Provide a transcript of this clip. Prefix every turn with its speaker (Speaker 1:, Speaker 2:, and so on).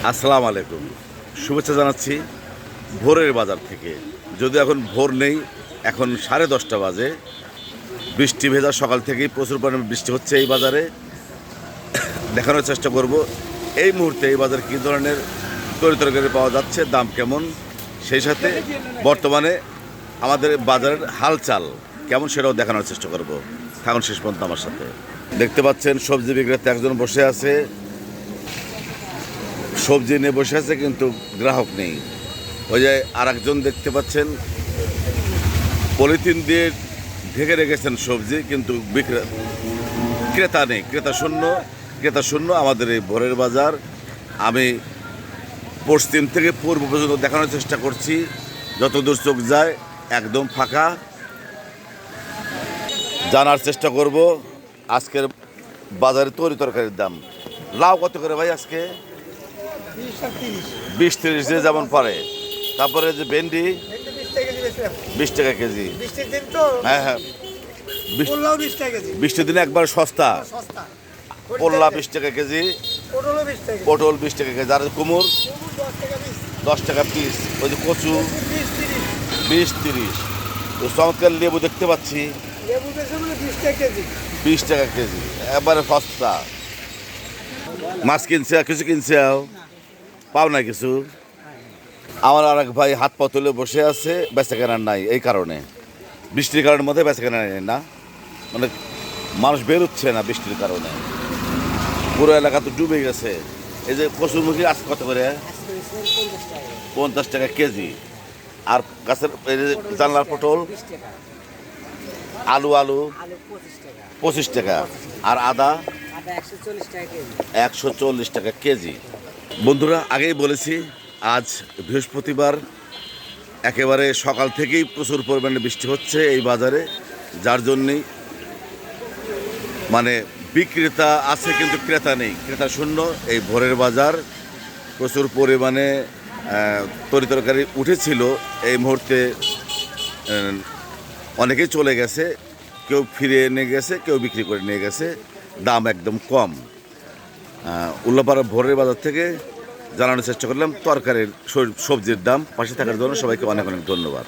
Speaker 1: আসসালামু আলাইকুম। শুভেচ্ছা জানাচ্ছি ভোরের বাজার থেকে। যদিও এখন ভোর নেই, এখন 10:30 বাজে। বৃষ্টি ভেজা সকাল থেকেই প্রচুর পরিমাণে বৃষ্টি হচ্ছে এই বাজারে। দেখানোর চেষ্টা করব এই মুহূর্তে এই বাজারে কী ধরনের তরিতরকারি পাওয়া যাচ্ছে, দাম কেমন, সেই সাথে বর্তমানে আমাদের বাজারের হালচাল কেমন সেটাও দেখানোর চেষ্টা করব। থাকুন শেষ পর্যন্ত আমার সাথে। দেখতে পাচ্ছেন সবজি বিক্রেতা একজন বসে আছে, সবজি নিয়ে বসে আছে কিন্তু গ্রাহক নেই। ওই যে আর একজন দেখতে পাচ্ছেন পলিথিন দিয়ে ঢেকে রেখেছেন সবজি, কিন্তু ক্রেতা নেই, ক্রেতা শূন্য আমাদের এই ভোরের বাজার। আমি পশ্চিম থেকে পূর্ব পর্যন্ত দেখানোর চেষ্টা করছি, যতদূর চোখ যায় একদম ফাঁকা। জানার চেষ্টা করব আজকের বাজারে তরিতরকারির দাম। লাউ কত করে ভাই আজকে? 20-30 যে যেমন পারে। তারপরে যে ভেন্ডি 20 টাকা কেজি। হ্যাঁ হ্যাঁ, বৃষ্টির দিনে একবার সস্তা। পোল্লা 20 টাকা কেজি, পটল 20 টাকা কেজি, আর কুমড় 10 টাকা পিস। ওই যে কচু 20-30। তো চমৎকার লেবু দেখতে পাচ্ছি 20 টাকা কেজি, একবারে সস্তা। মাছ কিনছে, কিছু কিনছে পাও না কিছু। আমার আর এক ভাই হাত পা তুলে বসে আছে, বেচা কেনার নাই। এই কারণে বৃষ্টির কারণের মধ্যে বেচা কেনা নেই না, মানে মানুষ বেরোচ্ছে না বৃষ্টির কারণে। পুরো এলাকা তো ডুবে গেছে। এই যে কচুরমুখী আজকে কত করে? 50 টাকা কেজি। আর গাছের এই যে জানলার পটল, আলু 25 টাকা, আর আদা 140 টাকা কেজি। বন্ধুরা, আগেই বলেছি আজ বৃহস্পতিবার, একেবারে সকাল থেকেই প্রচুর পরিমাণে বৃষ্টি হচ্ছে এই বাজারে, যার জন্যেই মানে বিক্রেতা আছে কিন্তু ক্রেতা নেই, ক্রেতা শূন্য এই ভোরের বাজার। প্রচুর পরিমাণে তরিতরকারি উঠেছিল, এই মুহূর্তে অনেকেই চলে গেছে, কেউ ফিরে নিয়ে গেছে, কেউ বিক্রি করে নিয়ে গেছে। দাম একদম কম। উল্লাপাড়া ভোরের বাজার থেকে জানানোর চেষ্টা করলাম তরকারির সবজির দাম। পাশে থাকার জন্য সবাইকে অনেক অনেক ধন্যবাদ।